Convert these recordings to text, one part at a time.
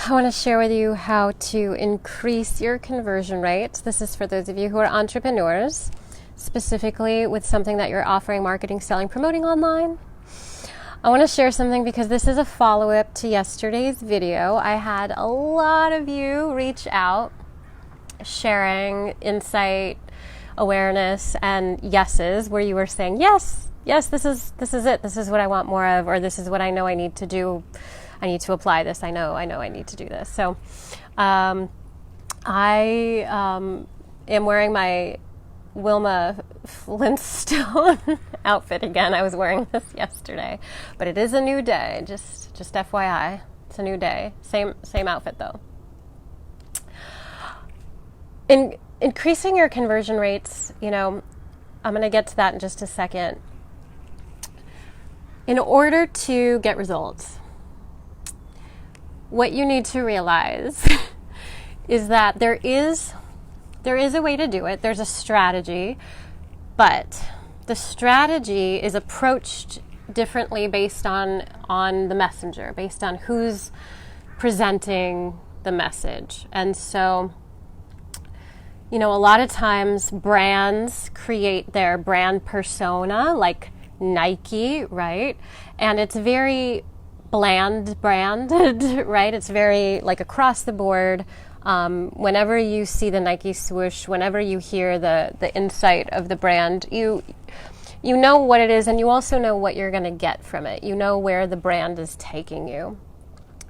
I want to share with you how to increase your conversion rate. This is for those of you who are entrepreneurs, specifically with something that you're offering, marketing, selling, promoting online. I want to share something because this is a follow-up to yesterday's video. I had a lot of you reach out sharing insight, awareness, and yeses, where you were saying, yes, this is it. This is what I want more of, or this is what I know I need to do. I need to apply this. I know I need to do this. So I am wearing my Wilma Flintstone outfit again. I was wearing this yesterday, but it is a new day. Just FYI, it's a new day. Same outfit though. In increasing your conversion rates, I'm going to get to that in just a second. In order to get results, what you need to realize is that there is a way to do it. There's a strategy, but the strategy is approached differently based on the messenger, based on who's presenting the message. And so, a lot of times brands create their brand persona, like Nike, right? And it's very branded, right? It's very like across the board. Whenever you see the Nike swoosh, whenever you hear the insight of the brand, you know what it is, and you also know what you're going to get from it. You know where the brand is taking you.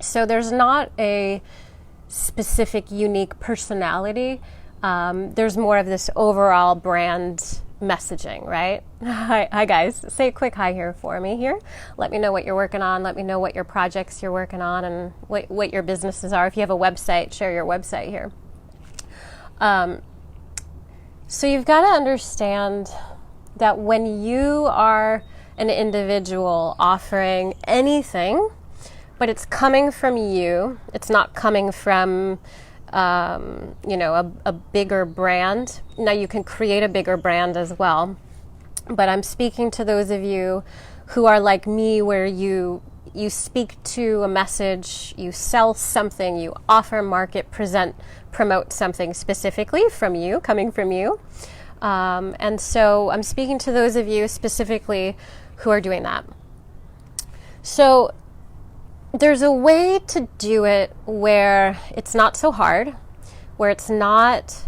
So there's not a specific, unique personality. There's more of this overall brand messaging, right? Hi guys, say a quick hi here for me here. Let me know what you're working on. Let me know what your projects you're working on and what your businesses are. If you have a website, share your website here. So you've got to understand that when you are an individual offering anything, but it's coming from you, it's not coming from a bigger brand. Now you can create a bigger brand as well, but I'm speaking to those of you who are like me, where you speak to a message, you sell something, you offer, market, present, promote something specifically from you, coming from you. And so I'm speaking to those of you specifically who are doing that. So there's a way to do it where it's not so hard, where it's not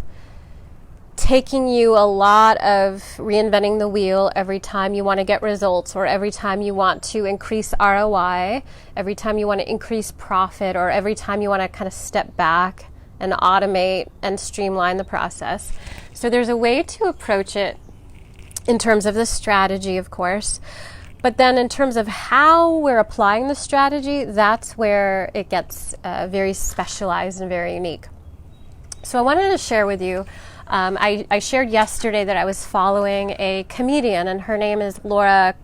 taking you a lot of reinventing the wheel every time you want to get results, or every time you want to increase ROI, every time you want to increase profit, or every time you want to kind of step back and automate and streamline the process. So there's a way to approach it in terms of the strategy, of course. But then in terms of how we're applying the strategy, that's where it gets very specialized and very unique. So I wanted to share with you, I shared yesterday that I was following a comedian, and her name is Laura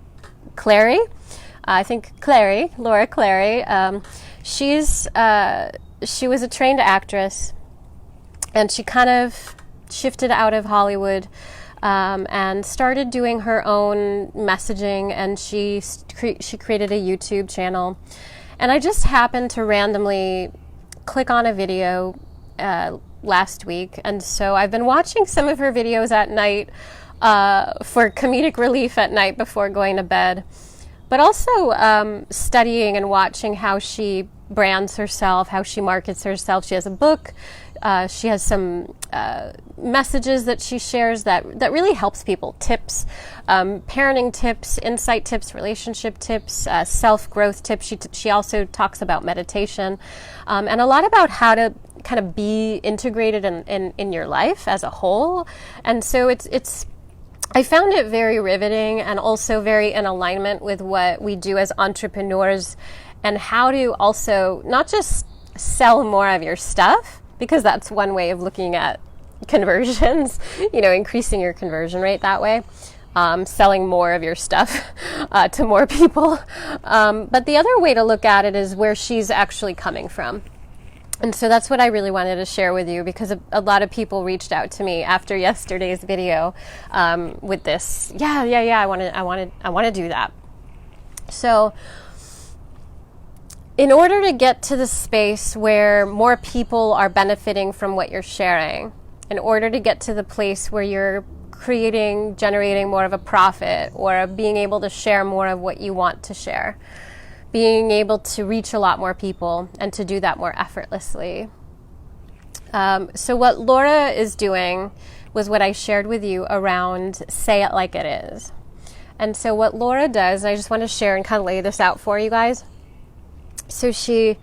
Clary. Laura Clary. She was a trained actress, and she kind of shifted out of Hollywood and started doing her own messaging, and she created a YouTube channel. And I just happened to randomly click on a video last week, and so I've been watching some of her videos at night for comedic relief at night before going to bed, but also studying and watching how she brands herself, how she markets herself. She has a book. She has some messages that she shares that really helps people. Tips, parenting tips, insight tips, relationship tips, self-growth tips. She also talks about meditation, and a lot about how to kind of be integrated in your life as a whole. And so I found it very riveting, and also very in alignment with what we do as entrepreneurs, and how to also not just sell more of your stuff, because that's one way of looking at conversions, increasing your conversion rate that way, selling more of your stuff to more people. But the other way to look at it is where she's actually coming from. And so that's what I really wanted to share with you, because a lot of people reached out to me after yesterday's video with this. I want to do that. So in order to get to the space where more people are benefiting from what you're sharing, in order to get to the place where you're generating more of a profit, or being able to share more of what you want to share, being able to reach a lot more people and to do that more effortlessly. So what Laura is doing was what I shared with you around say it like it is. And so what Laura does, I just want to share and kind of lay this out for you guys. So she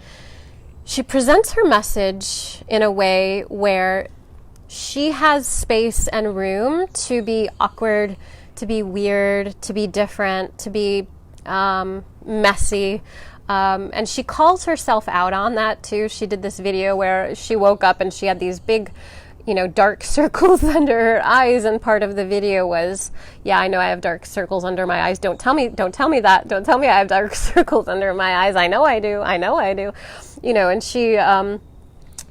presents her message in a way where she has space and room to be awkward, to be weird, to be different, to be messy. And she calls herself out on that too. She did this video where she woke up and she had these big, dark circles under her eyes, and part of the video was, yeah, I know I have dark circles under my eyes. Don't tell me that. Don't tell me I have dark circles under my eyes. I know I do. And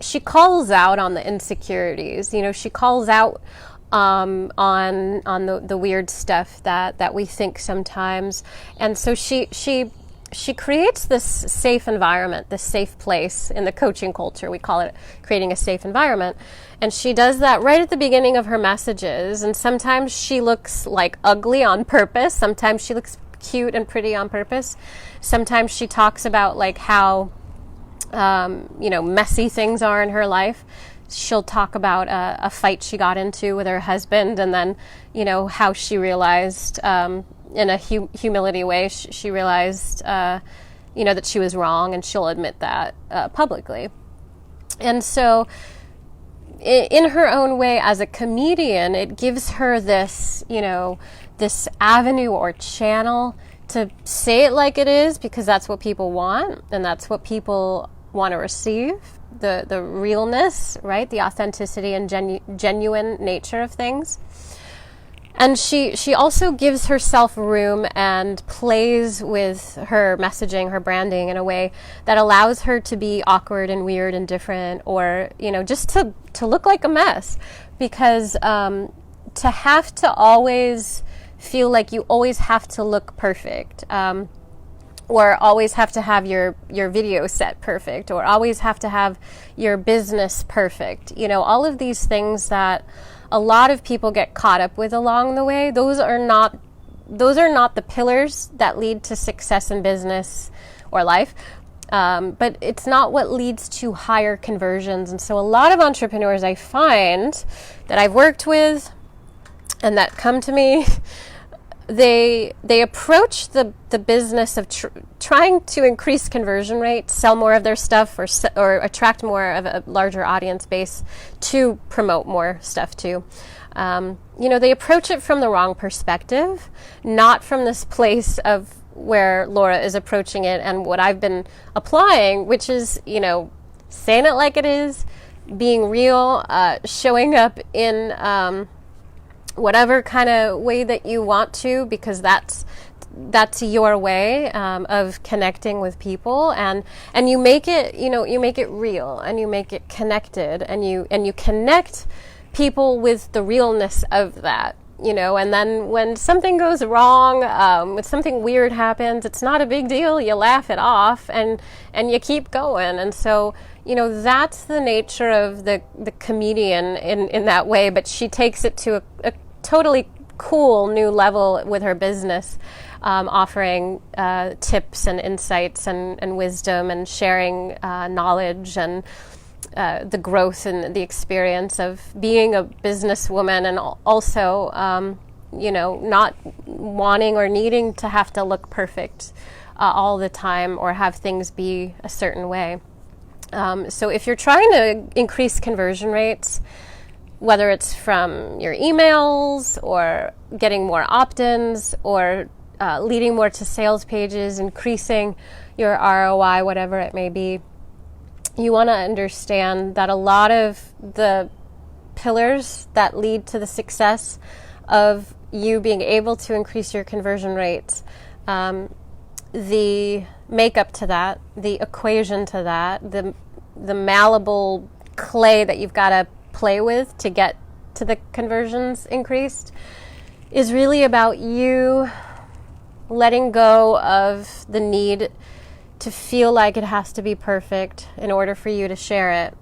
she calls out on the insecurities. She calls out on the weird stuff that we think sometimes. And so she creates this safe environment, this safe place in the coaching culture. We call it creating a safe environment. And she does that right at the beginning of her messages. And sometimes she looks like ugly on purpose. Sometimes she looks cute and pretty on purpose. Sometimes she talks about like how, messy things are in her life. She'll talk about a fight she got into with her husband, and then, how she realized, in a humility way, she realized, that she was wrong, and she'll admit that publicly. And so in her own way as a comedian, it gives her this, this avenue or channel to say it like it is, because that's what people want, and that's what people want to receive, the realness, right? The authenticity and genuine nature of things. And she also gives herself room and plays with her messaging, her branding in a way that allows her to be awkward and weird and different, or, just to look like a mess. Because to have to always feel like you always have to look perfect, or always have to have your video set perfect, or always have to have your business perfect, all of these things that a lot of people get caught up with along the way, those are not the pillars that lead to success in business or life. But it's not what leads to higher conversions. And so a lot of entrepreneurs I find that I've worked with and that come to me, they approach the business of trying to increase conversion rate, sell more of their stuff, or attract more of a larger audience base to promote more stuff too. They approach it from the wrong perspective, not from this place of where Laura is approaching it and what I've been applying, which is, saying it like it is, being real, showing up in whatever kind of way that you want to, because that's your way of connecting with people, and you make it, you make it real, and you make it connected, and you connect people with the realness of that, and then when something goes wrong, when something weird happens, it's not a big deal. You laugh it off and you keep going. And so, that's the nature of the comedian in that way, but she takes it to a totally cool new level with her business, offering tips and insights and wisdom, and sharing knowledge, and the growth and the experience of being a businesswoman, and also, not wanting or needing to have to look perfect all the time, or have things be a certain way. So if you're trying to increase conversion rates, whether it's from your emails, or getting more opt-ins, or leading more to sales pages, increasing your ROI, whatever it may be, you want to understand that a lot of the pillars that lead to the success of you being able to increase your conversion rates, the makeup to that, the equation to that, the malleable clay that you've got to play with to get to the conversions increased, is really about you letting go of the need to feel like it has to be perfect in order for you to share it,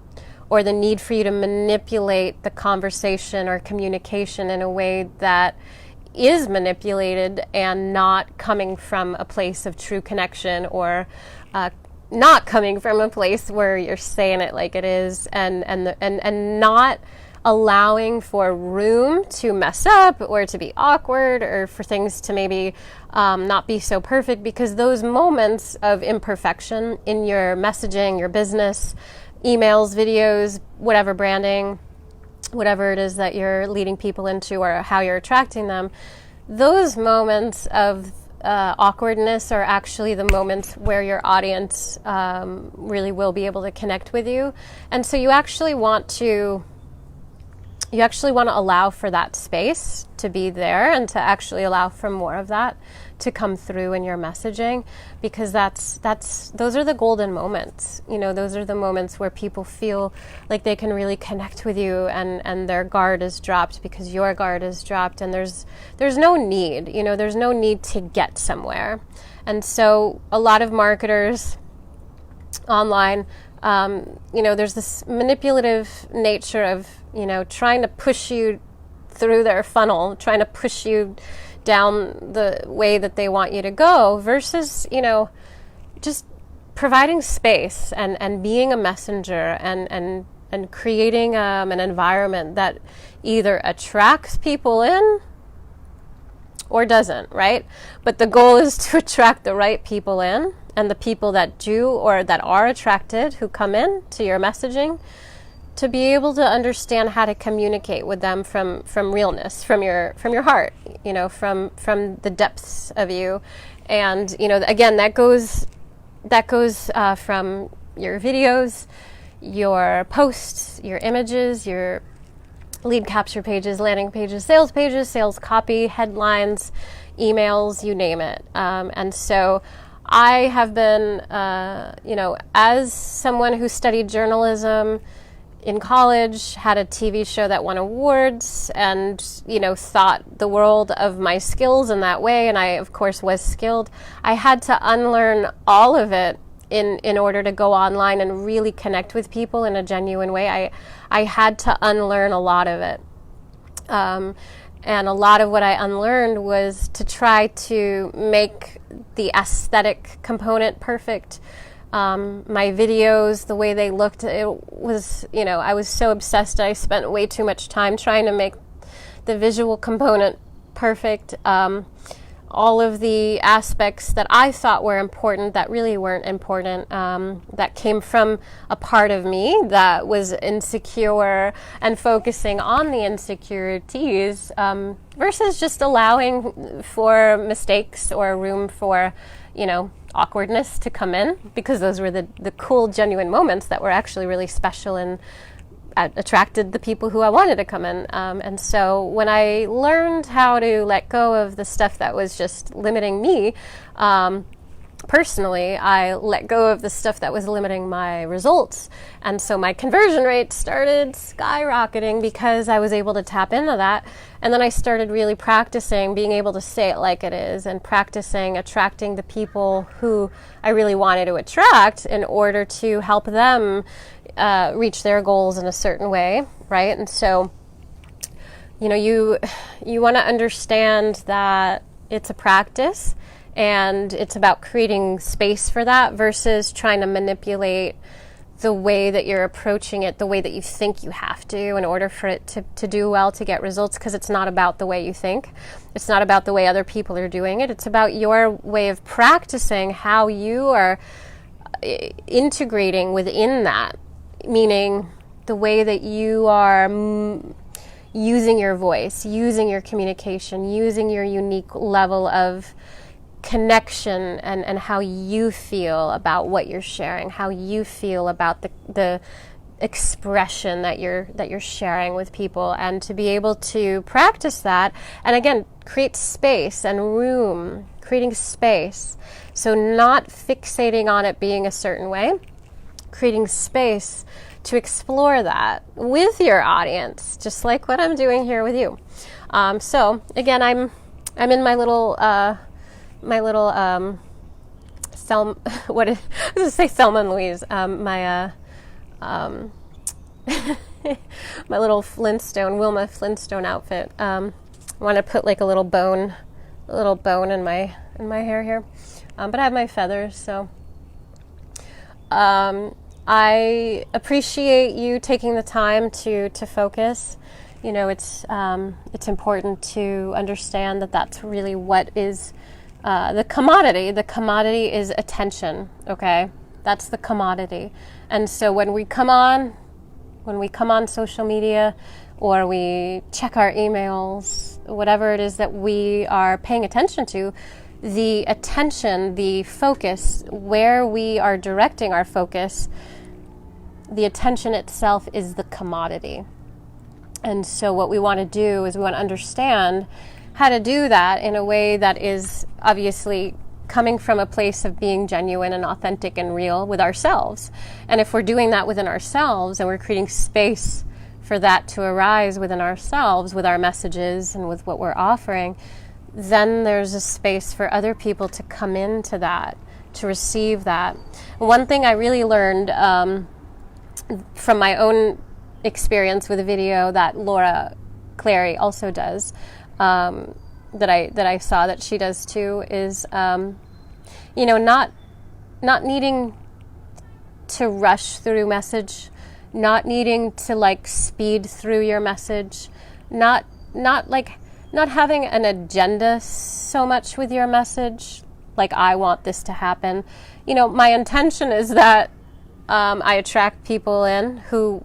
or the need for you to manipulate the conversation or communication in a way that is manipulated and not coming from a place of true connection, or not coming from a place where you're saying it like it is, and not allowing for room to mess up or to be awkward or for things to maybe not be so perfect, because those moments of imperfection in your messaging, your business, emails, videos, whatever branding, whatever it is that you're leading people into or how you're attracting them, those moments of awkwardness are actually the moments where your audience really will be able to connect with you. And so you actually want to allow for that space to be there, and to actually allow for more of that to come through in your messaging, because those are the golden moments. Those are the moments where people feel like they can really connect with you, and their guard is dropped because your guard is dropped, and there's no need, there's no need to get somewhere. And so a lot of marketers online, there's this manipulative nature of, trying to push you through their funnel, trying to push you down the way that they want you to go, versus, just providing space and being a messenger and creating an environment that either attracts people in or doesn't, right? But the goal is to attract the right people in, and the people that do or that are attracted, who come in to your messaging, to be able to understand how to communicate with them from realness, from your heart, from the depths of you. And again, that goes from your videos, your posts, your images, your lead capture pages, landing pages, sales copy, headlines, emails, you name it. And so I have been, as someone who studied journalism in college, had a TV show that won awards, and, thought the world of my skills in that way, and I, of course, was skilled, I had to unlearn all of it in order to go online and really connect with people in a genuine way. I had to unlearn a lot of it. And a lot of what I unlearned was to try to make the aesthetic component perfect. My videos, the way they looked, it was, I was so obsessed. I spent way too much time trying to make the visual component perfect. All of the aspects that I thought were important that really weren't important, that came from a part of me that was insecure and focusing on the insecurities, versus just allowing for mistakes or room for, awkwardness to come in, because those were the cool, genuine moments that were actually really special and attracted the people who I wanted to come in. And so when I learned how to let go of the stuff that was just limiting me, personally, I let go of the stuff that was limiting my results. And so my conversion rate started skyrocketing because I was able to tap into that. And then I started really practicing being able to say it like it is, and practicing attracting the people who I really wanted to attract in order to help them reach their goals in a certain way, right? And so, you want to understand that it's a practice, and it's about creating space for that versus trying to manipulate the way that you're approaching it, the way that you think you have to in order for it to do well, to get results, because it's not about the way you think. It's not about the way other people are doing it. It's about your way of practicing how you are integrating within that, meaning the way that you are using your voice, using your communication, using your unique level of connection and how you feel about what you're sharing, how you feel about the expression that you're sharing with people, and to be able to practice that, and again, create space and room, creating space. So not fixating on it being a certain way, creating space to explore that with your audience, just like what I'm doing here with you. So again, I'm in my little what is, I was going to say Thelma and Louise, my my little Wilma Flintstone outfit. I want to put like a little bone in my hair here, but I have my feathers, so I appreciate you taking the time to focus. You know, it's important to understand that that's really what is the commodity. The commodity is attention. Okay, that's the commodity. And so when we come on social media, or we check our emails, whatever it is that we are paying attention to, the attention, the focus, where we are directing our focus, the attention itself is the commodity. And so what we want to do is we want to understand how to do that in a way that is obviously coming from a place of being genuine and authentic and real with ourselves. And if we're doing that within ourselves and we're creating space for that to arise within ourselves with our messages and with what we're offering, then there's a space for other people to come into that, to receive that. One thing I really learned from my own experience with a video that Laura Clary also does, that I saw that she does too, is not needing to rush through message, not needing to like speed through your message, not having an agenda so much with your message, like I want this to happen. You know, my intention is that I attract people in who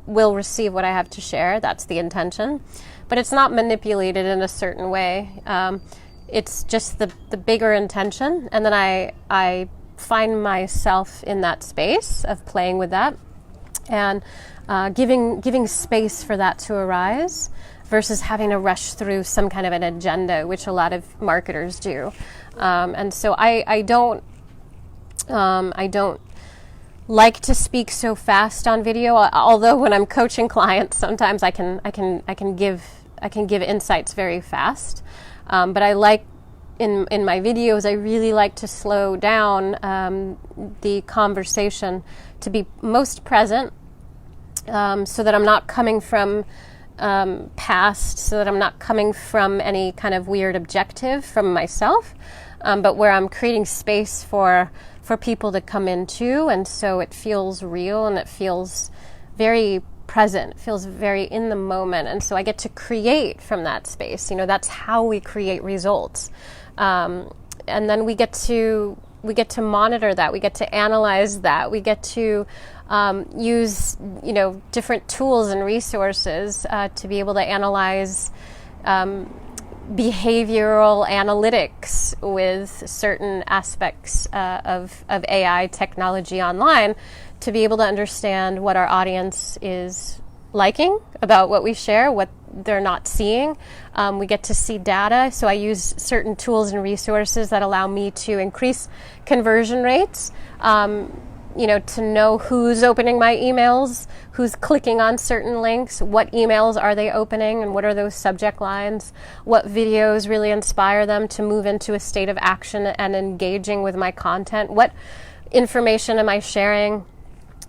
will receive what I have to share. That's the intention. But it's not manipulated in a certain way. It's just the bigger intention. And then I find myself in that space of playing with that and giving space for that to arise versus having to rush through some kind of an agenda, which a lot of marketers do. And so I don't like to speak so fast on video. Although when I'm coaching clients, sometimes I can give insights very fast. But I like in my videos, I really like to slow down the conversation to be most present, so that I'm not coming from past, so that I'm not coming from any kind of weird objective from myself, but where I'm creating space for people to come into, and so it feels real and it feels very present, it feels very in the moment, and so I get to create from that space. You know, that's how we create results, and then we get to monitor that, we get to analyze that, we get to use different tools and resources to be able to analyze behavioral analytics with certain aspects of AI technology online to be able to understand what our audience is liking about what we share, what they're not seeing. We get to see data, so I use certain tools and resources that allow me to increase conversion rates, to know who's opening my emails, who's clicking on certain links, what emails are they opening, and what are those subject lines, what videos really inspire them to move into a state of action and engaging with my content, what information am I sharing,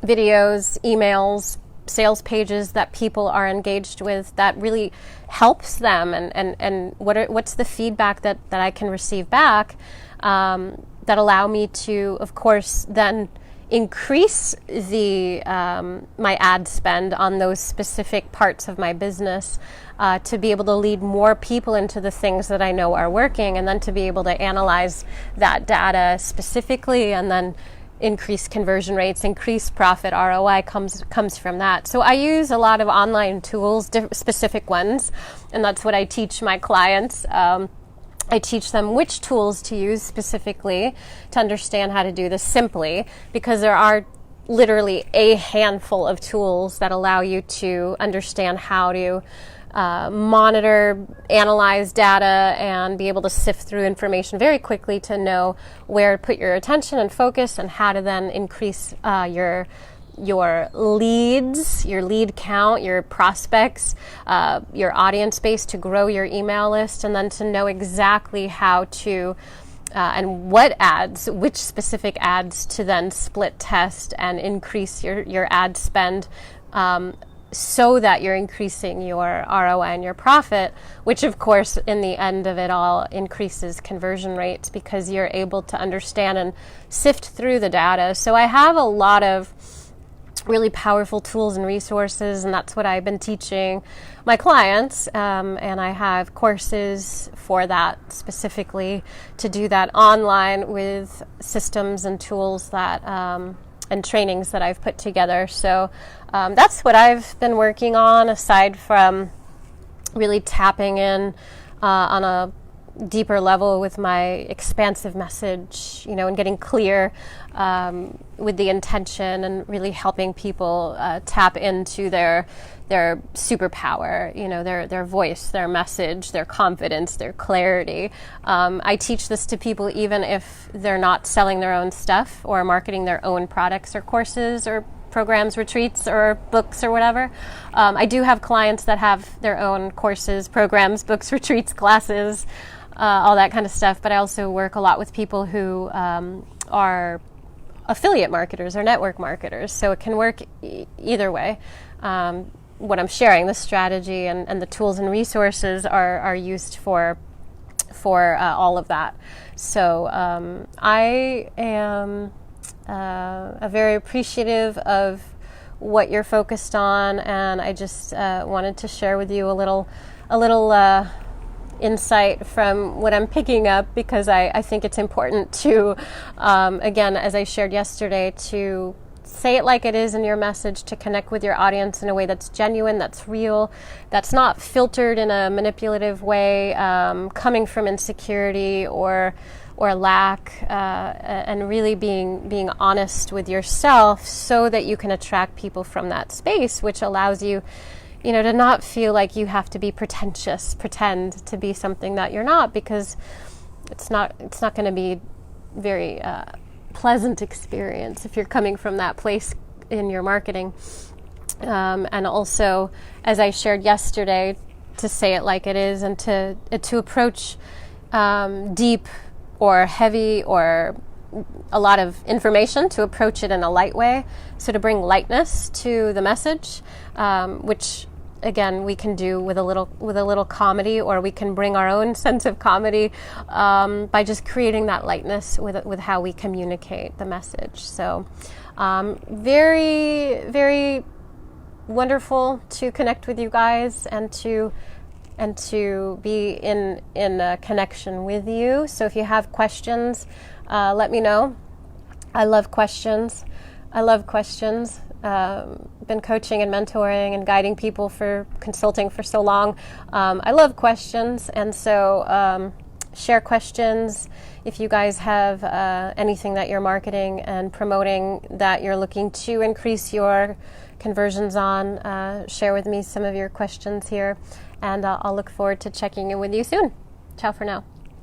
videos, emails, sales pages that people are engaged with that really helps them, and what's the feedback that I can receive back that allow me to, of course, then increase the my ad spend on those specific parts of my business, to be able to lead more people into the things that I know are working, and then to be able to analyze that data specifically, and then increase conversion rates, increase profit. ROI comes from that. So I use a lot of online tools, specific ones, and that's what I teach my clients. I teach them which tools to use specifically to understand how to do this simply, because there are literally a handful of tools that allow you to understand how to monitor, analyze data, and be able to sift through information very quickly to know where to put your attention and focus, and how to then increase your leads, your lead count, your prospects, your audience base, to grow your email list, and then to know exactly how to and what ads, which specific ads to then split test and increase your ad spend, so that you're increasing your ROI and your profit, which of course in the end of it all increases conversion rates because you're able to understand and sift through the data. So I have a lot of really powerful tools and resources, and that's what I've been teaching my clients, and I have courses for that specifically to do that online with systems and tools that and trainings that I've put together. So that's what I've been working on, aside from really tapping in on a deeper level with my expansive message, and getting clear with the intention and really helping people tap into their superpower, their voice, their message, their confidence, their clarity. I teach this to people even if they're not selling their own stuff or marketing their own products or courses or programs, retreats, or books, or whatever. I do have clients that have their own courses, programs, books, retreats, classes, all that kind of stuff. But I also work a lot with people who are affiliate marketers or network marketers. So it can work either way. What I'm sharing, the strategy and the tools and resources are used for all of that. So I am very appreciative of what you're focused on, and I just wanted to share with you a little insight from what I'm picking up, because I think it's important to, again, as I shared yesterday, to say it like it is in your message, to connect with your audience in a way that's genuine, that's real, that's not filtered in a manipulative way, coming from insecurity or lack, and really being honest with yourself so that you can attract people from that space, which allows you, to not feel like you have to be pretend to be something that you're not, because it's not going to be very pleasant experience if you're coming from that place in your marketing. And also, as I shared yesterday, to say it like it is, and to approach deep or heavy or a lot of information, to approach it in a light way. So to bring lightness to the message, which again we can do with a little comedy, or we can bring our own sense of comedy by just creating that lightness with how we communicate the message. So very, very wonderful to connect with you guys and to be in a connection with you. So if you have questions, let me know. I love questions. Been coaching and mentoring and guiding people for consulting for so long. I love questions, and so share questions. If you guys have anything that you're marketing and promoting that you're looking to increase your conversions on, share with me some of your questions here, and I'll look forward to checking in with you soon. Ciao for now.